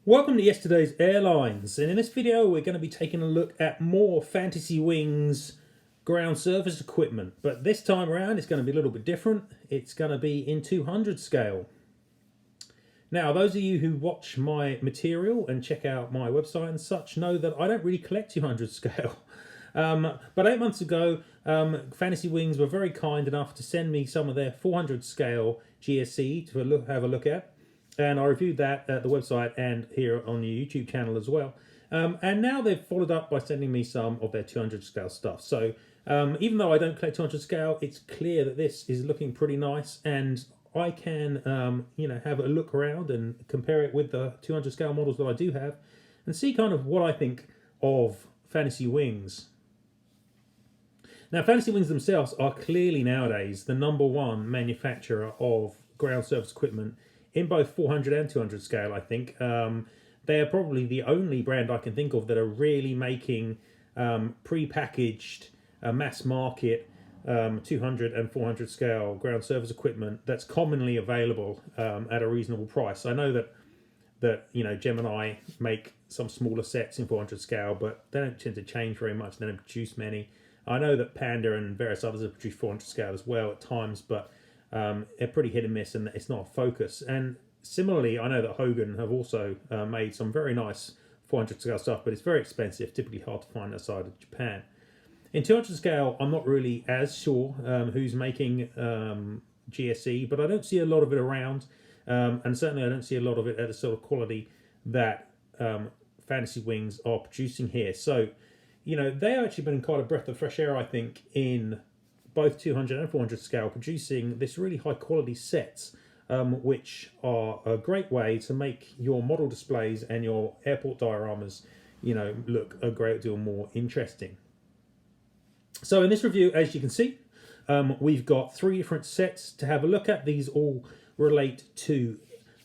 Welcome to yesterday's Airlines, and in this video we're going to be taking a look at more FantasyWings ground service equipment, but this time around it's going to be a little bit different. It's going to be in 200 scale. Now, those of you who watch my material and check out my website and such know that I don't really collect 200 scale. But 8 months ago, FantasyWings were very kind enough to send me some of their 400 scale GSE to have a look at. And I reviewed that at the website and here on the YouTube channel as well. And now they've followed up by sending me some of their 200 scale stuff. So even though I don't collect 200 scale, it's clear that this is looking pretty nice, and I can have a look around and compare it with the 200 scale models that I do have and see kind of what I think of FantasyWings. Now, FantasyWings themselves are clearly nowadays the #1 manufacturer of ground service equipment in both 400 and 200 scale, I think. They are probably the only brand I can think of that are really making pre-packaged, mass market 200 and 400 scale ground service equipment that's commonly available at a reasonable price. I know that Gemini make some smaller sets in 400 scale, but they don't tend to change very much. They don't produce many. I know that Panda and various others have produced 400 scale as well at times, but they're pretty hit and miss, and it's not a focus. And similarly, I know that Hogan have also made some very nice 400 scale stuff, but it's very expensive, typically hard to find outside of Japan. In 200 scale, I'm not really as sure who's making GSE, but I don't see a lot of it around, and certainly I don't see a lot of it at the sort of quality that FantasyWings are producing here. So, they've actually been quite a breath of fresh air, I think, in both 200 and 400 scale, producing this really high quality sets, which are a great way to make your model displays and your airport dioramas, look a great deal more interesting. So in this review, as you can see, we've got 3 different sets to have a look at. These all relate to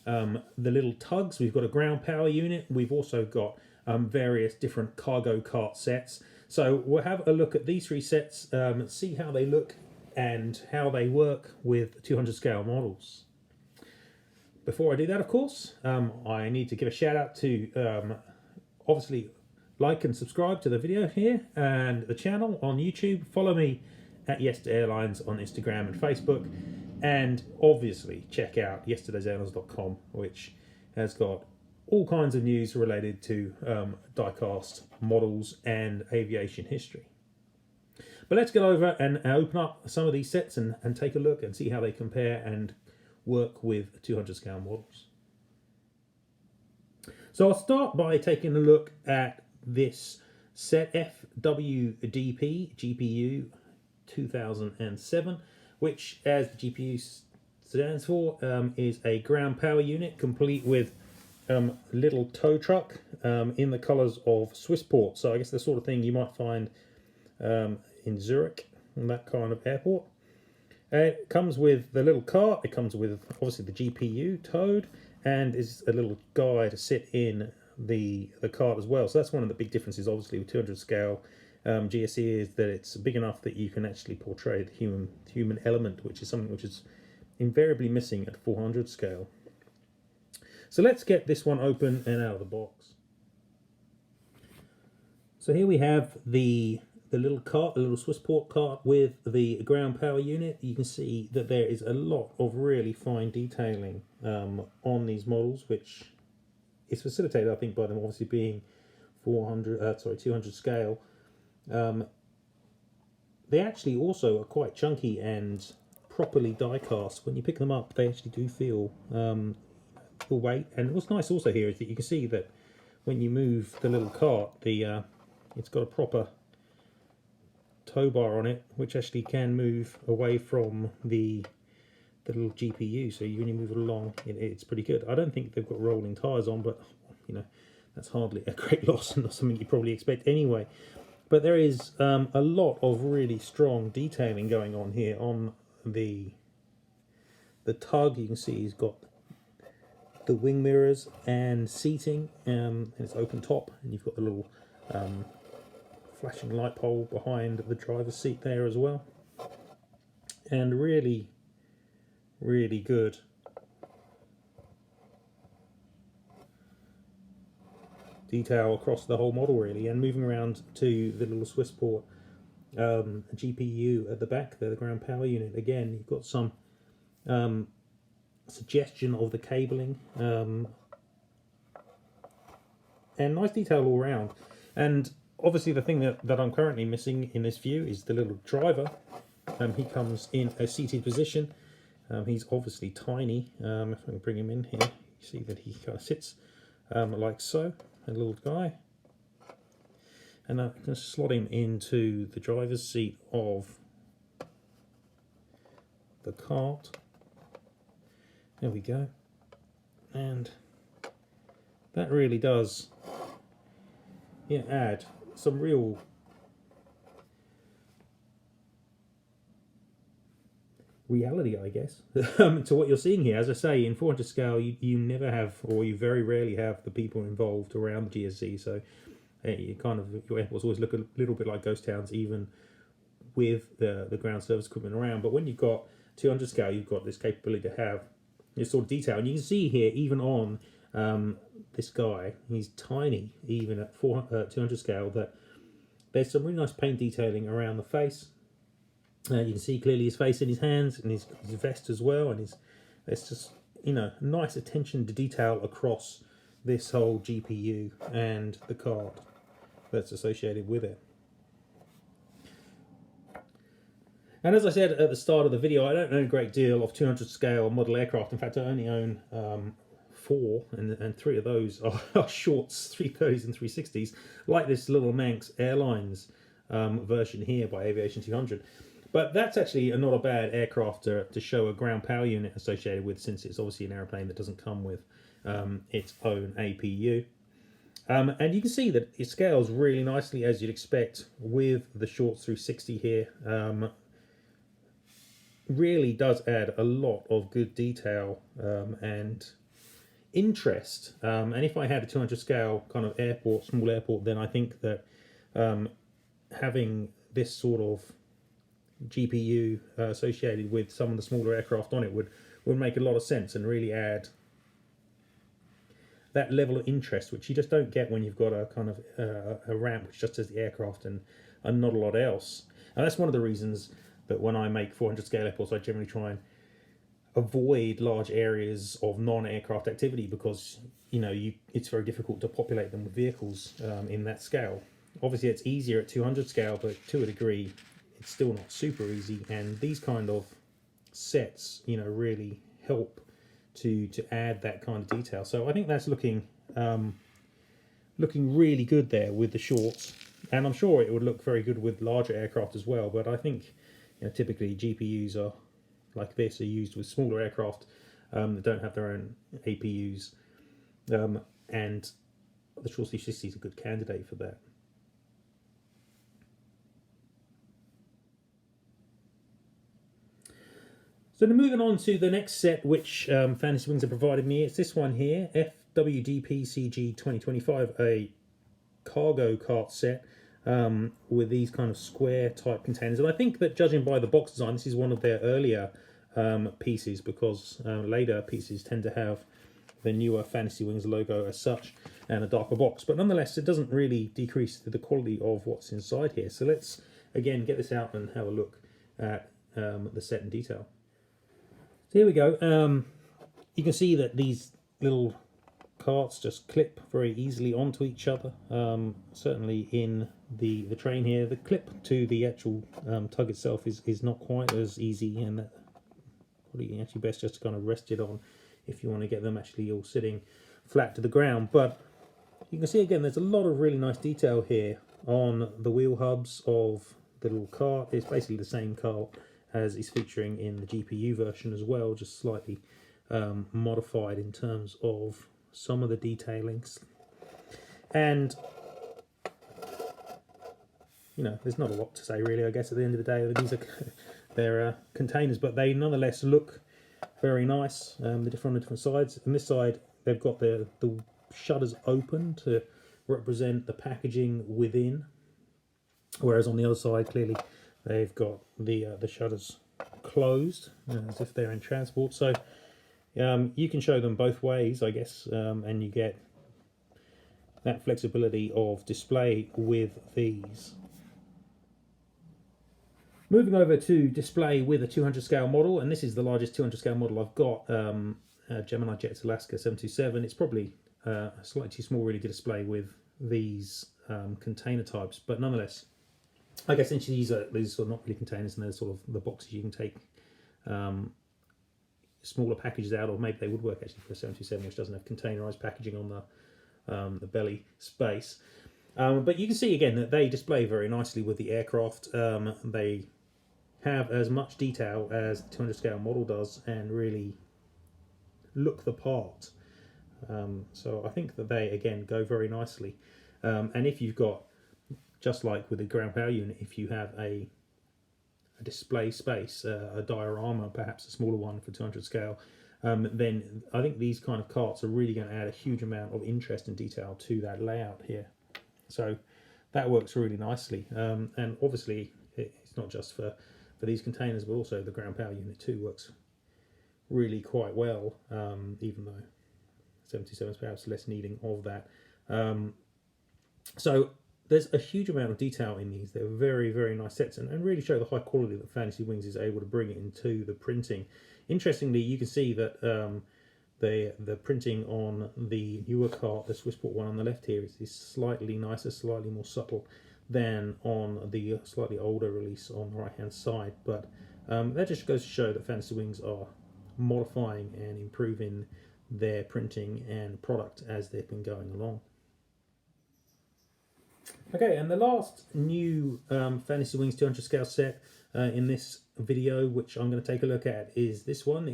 the little tugs. We've got a ground power unit. We've also got various different cargo cart sets. So we'll have a look at these 3 sets, see how they look and how they work with 200 scale models. Before I do that, of course, I need to give a shout out to obviously like and subscribe to the video here and the channel on YouTube. Follow me at Airlines on Instagram and Facebook, and obviously check out yesterdaysairlines.com, which has got all kinds of news related to diecast models and aviation history. But let's get over and open up some of these sets and take a look and see how they compare and work with 200 scale models. So I'll start by taking a look at this set FWDP GPU 2007, which, as the GPU stands for, is a ground power unit complete with little tow truck in the colours of Swissport. So I guess the sort of thing you might find in Zurich, and that kind of airport. It comes with the little cart. It comes with obviously the GPU towed, and is a little guy to sit in the cart as well. So that's one of the big differences, obviously, with 200 scale GSE, is that it's big enough that you can actually portray the human element, which is something which is invariably missing at 400 scale. So let's get this one open and out of the box. So here we have the little cart, the little Swissport cart with the ground power unit. You can see that there is a lot of really fine detailing on these models, which is facilitated, I think, by them obviously being 200 scale. They actually also are quite chunky and properly die cast. When you pick them up, they actually do feel full weight. And what's nice also here is that you can see that when you move the little cart, it's got a proper tow bar on it, which actually can move away from the little GPU. So when you move it along, it's pretty good. I don't think they've got rolling tyres on, but that's hardly a great loss and not something you probably expect anyway. But there is a lot of really strong detailing going on here on the tug. You can see he's got the wing mirrors and seating, and it's open top, and you've got the little flashing light pole behind the driver's seat there as well. And really, really good detail across the whole model really. And moving around to the little Swissport GPU at the back there, the ground power unit, again you've got some suggestion of the cabling, and nice detail all around. And obviously the thing that I'm currently missing in this view is the little driver. He comes in a seated position. He's obviously tiny. If I can bring him in here, you see that he kind of sits like so, a little guy. And I can slot him into the driver's seat of the cart. There we go. And that really does add some real reality, I guess, to what you're seeing here. As I say, in 400 scale, you never have, or you very rarely have, the people involved around the GSE. So you kind of, your airports always look a little bit like ghost towns, even with the ground service equipment around. But when you've got 200 scale, you've got this capability to have this sort of detail. And you can see here, even on this guy, he's tiny, even at 200 scale, that there's some really nice paint detailing around the face. You can see clearly his face in his hands and his vest as well, and there's just, you know, nice attention to detail across this whole GPU and the card that's associated with it. And as I said at the start of the video, I don't know a great deal of 200 scale model aircraft. In fact, I only own 4, and 3 of those are shorts, 330s and 360s, like this little Manx Airlines version here by Aviation 200. But that's actually not a bad aircraft to show a ground power unit associated with, since it's obviously an airplane that doesn't come with its own APU. And you can see that it scales really nicely, as you'd expect, with the shorts 360 here. Really does add a lot of good detail and interest. And if I had a 200 scale kind of airport, small airport, then I think that having this sort of GPU associated with some of the smaller aircraft on it would make a lot of sense and really add that level of interest, which you just don't get when you've got a kind of a ramp which just has the aircraft and not a lot else. And that's one of the reasons that when I make 400 scale airports, I generally try and avoid large areas of non-aircraft activity, because it's very difficult to populate them with vehicles in that scale. Obviously it's easier at 200 scale, but to a degree it's still not super easy, and these kind of sets really help to add that kind of detail. So I think that's looking really good there with the shorts, and I'm sure it would look very good with larger aircraft as well. But I think typically GPUs are like this are used with smaller aircraft that don't have their own APUs, and the Short 360 is a good candidate for that. So now moving on to the next set, which FantasyWings have provided me, it's this one here, Dpcg 2025, a cargo cart set with these kind of square type containers. And I think that, judging by the box design, this is one of their earlier pieces, because later pieces tend to have the newer FantasyWings logo as such and a darker box. But nonetheless, it doesn't really decrease the quality of what's inside here. So let's again get this out and have a look at the set in detail. So here we go. You can see that these little carts just clip very easily onto each other. Certainly in the train here, the clip to the actual tug itself is not quite as easy, and that probably actually best just to kind of rest it on if you want to get them actually all sitting flat to the ground. But you can see again there's a lot of really nice detail here on the wheel hubs of the little cart. It's basically the same cart as is featuring in the GPU version as well, just slightly modified in terms of some of the detailings. And there's not a lot to say really, I guess, at the end of the day. These are they're containers, but they nonetheless look very nice. The different sides. On this side, they've got the shutters open to represent the packaging within, whereas on the other side, clearly, they've got the shutters closed, as if they're in transport. So you can show them both ways, I guess, and you get that flexibility of display with these. Moving over to display with a 200 scale model, and this is the largest 200 scale model I've got, Geminijets Alaska 727. It's probably slightly too small really to display with these container types, but nonetheless, I guess since these are sort of not really containers and they're sort of the boxes you can take smaller packages out of, maybe they would work actually for a 727 which doesn't have containerized packaging on the belly space. But you can see again that they display very nicely with the aircraft. They have as much detail as the 200 scale model does and really look the part. So I think that they again go very nicely. And if you've got, just like with the ground power unit, if you have a display space, a diorama, perhaps a smaller one for 200 scale, then I think these kind of carts are really going to add a huge amount of interest and detail to that layout here. So that works really nicely. And obviously it's not just for these containers, but also the ground power unit too works really quite well, even though 77 is perhaps less needing of that. So there's a huge amount of detail in these. They're very, very nice sets and really show the high quality that FantasyWings is able to bring into the printing. Interestingly, you can see that the printing on the newer cart, the Swissport one on the left here, is slightly nicer, slightly more subtle than on the slightly older release on the right-hand side. But that just goes to show that FantasyWings are modifying and improving their printing and product as they've been going along. Okay, and the last new FantasyWings 200 scale set in this video, which I'm going to take a look at, is this one, the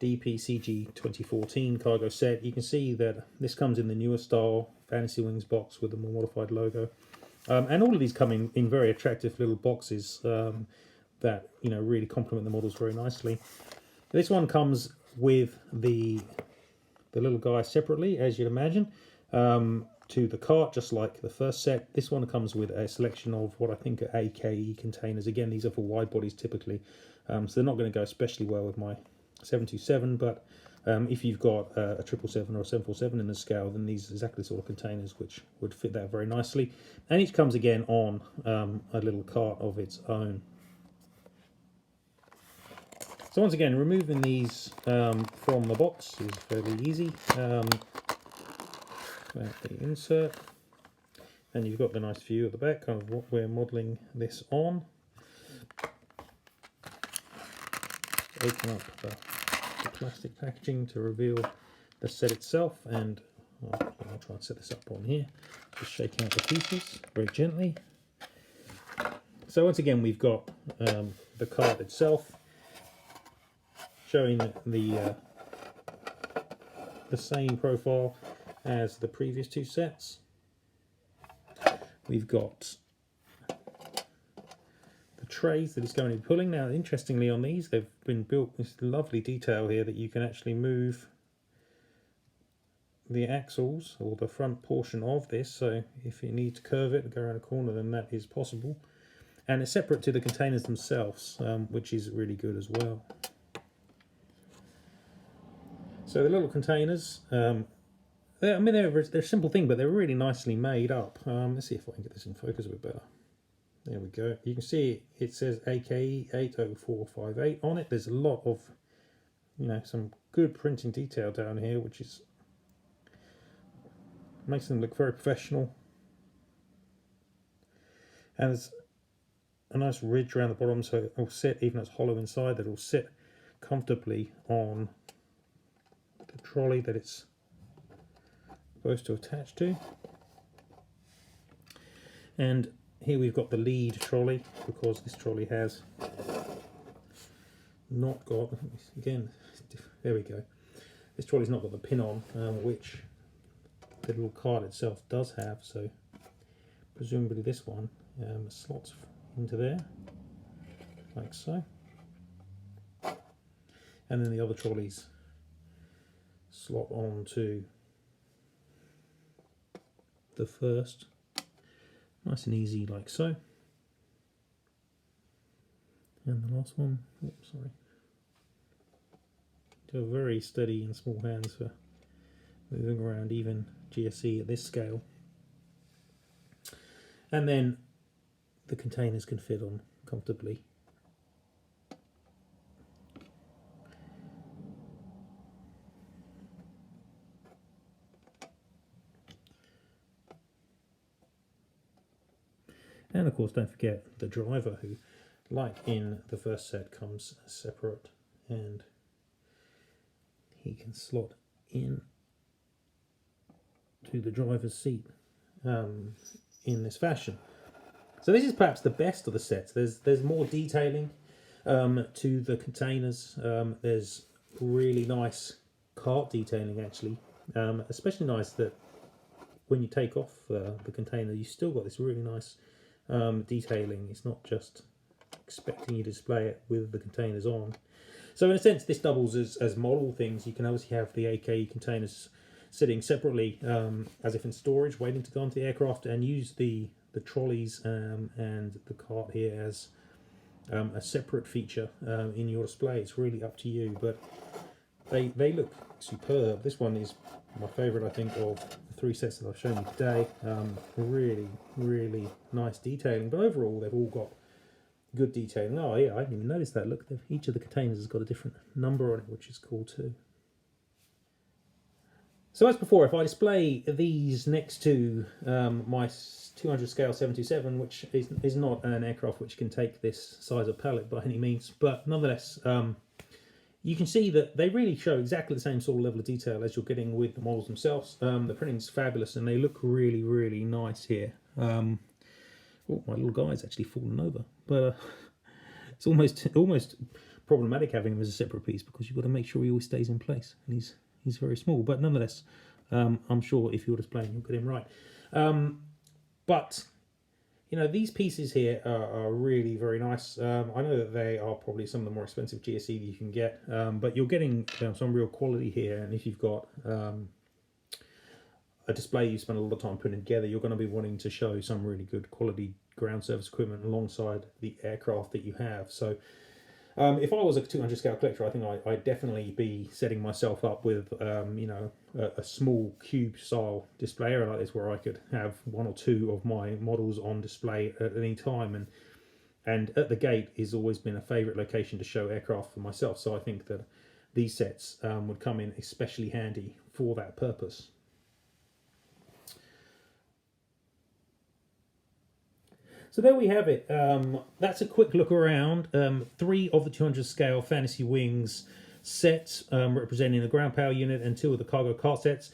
Dpcg 2014 cargo set. You can see that this comes in the newer style FantasyWings box with the more modified logo. And all of these come in very attractive little boxes that really complement the models very nicely. This one comes with the little guy separately, as you'd imagine, to the cart, just like the first set. This one comes with a selection of what I think are AKE containers. Again, these are for wide bodies typically, so they're not going to go especially well with my 727, but if you've got a 777 or a 747 in the scale, then these are exactly the sort of containers which would fit that very nicely. And each comes again on a little cart of its own. So once again, removing these from the box is fairly easy. The insert, and you've got the nice view at the back of what we're modelling this on. Open up the plastic packaging to reveal the set itself, and I'll try and set this up on here, just shaking out the pieces very gently. So once again, we've got the card itself showing the same profile as the previous two sets. We've got the trays that it's going to be pulling. Now, interestingly, on these, they've been built with this lovely detail here that you can actually move the axles or the front portion of this. So if you need to curve it and go around a corner, then that is possible. And it's separate to the containers themselves, which is really good as well. So the little containers, I mean, they're a simple thing, but they're really nicely made up. Let's see if I can get this in focus a bit better. There we go. You can see it says AKE 80458 on it. There's a lot of, some good printing detail down here, which makes them look very professional. And there's a nice ridge around the bottom, so it'll sit, even though it's hollow inside, that it'll sit comfortably on the trolley that it's supposed to attach to. And here we've got the lead trolley, because this trolley has not got, again, there we go, this trolley's not got the pin on, which the little card itself does have, so presumably this one slots into there, like so. And then the other trolleys slot onto the first, nice and easy, like so. And the last one, oops, sorry. Do a very steady and small hands for moving around even GSE at this scale. And then the containers can fit on comfortably. And of course, don't forget the driver, who, like in the first set, comes separate, and he can slot in to the driver's seat in this fashion. So this is perhaps the best of the sets. There's more detailing to the containers. There's really nice cart detailing, actually. Especially nice that when you take off the container, you still got this really nice detailing. It's not just expecting you to display it with the containers on. So in a sense, this doubles as model things. You can obviously have the AKE containers sitting separately as if in storage, waiting to go onto the aircraft, and use the trolleys and the cart here as a separate feature in your display. It's really up to you, but they look superb. This one is my favourite, I think, of the three sets that I've shown you today. Really, really nice detailing, but overall they've all got good detailing. Oh yeah, I didn't even notice that. Look, each of the containers has got a different number on it, which is cool too. So as before, if I display these next to my 200 scale 727, which is not an aircraft which can take this size of pallet by any means, but nonetheless, you can see that they really show exactly the same sort of level of detail as you're getting with the models themselves. The printing's fabulous, and they look really, really nice here. Oh, my little guy's actually fallen over, but it's almost problematic having him as a separate piece, because you've got to make sure he always stays in place, and he's very small. But nonetheless, I'm sure if you're displaying, you'll get him right. But you know, these pieces here are really very nice. I know that they are probably some of the more expensive GSE that you can get, but you're getting some real quality here. And if you've got a display you spend a lot of time putting together, you're going to be wanting to show some really good quality ground service equipment alongside the aircraft that you have. So if I was a 200 scale collector, I think I'd definitely be setting myself up with you know, a small cube style display area like this, where I could have one or two of my models on display at any time. And at the gate has always been a favourite location to show aircraft for myself. So I think that these sets would come in especially handy for that purpose. So there we have it. That's a quick look around. 3 of the 200 scale FantasyWings sets representing the ground power unit, and 2 of the cargo cart sets.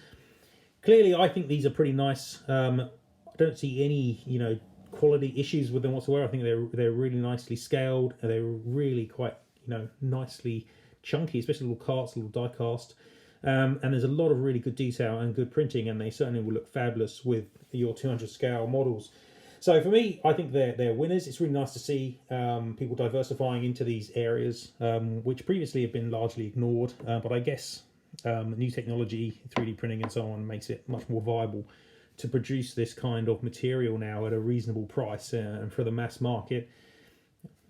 Clearly, I think these are pretty nice. I don't see any, you know, quality issues with them whatsoever. I think they're really nicely scaled. They're really quite, you know, nicely chunky, especially little carts, little die cast. And there's a lot of really good detail and good printing, and they certainly will look fabulous with your 200 scale models. So for me, I think they're winners. It's really nice to see people diversifying into these areas, which previously have been largely ignored. But I guess new technology, 3D printing and so on, makes it much more viable to produce this kind of material now at a reasonable price, and for the mass market,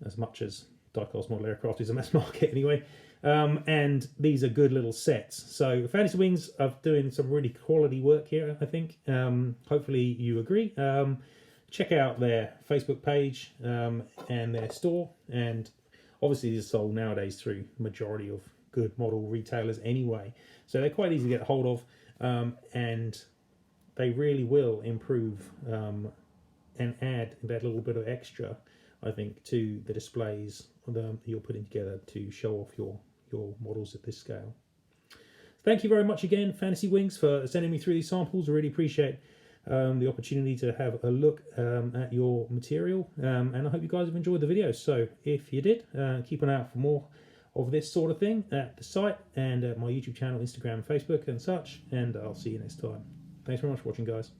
as much as diecast model aircraft is a mass market anyway. And these are good little sets. So FantasyWings are doing some really quality work here, I think. Hopefully you agree. Check out their Facebook page and their store, and obviously these are sold nowadays through the majority of good model retailers anyway, so they're quite easy to get a hold of, and they really will improve and add that little bit of extra, I think, to the displays that you're putting together to show off your models at this scale. Thank you very much again, FantasyWings, for sending me through these samples. I really appreciate the opportunity to have a look at your material, and I hope you guys have enjoyed the video. So if you did, keep an eye out for more of this sort of thing at the site and at my YouTube channel, Instagram, Facebook and such, and I'll see you next time. Thanks very much for watching, guys.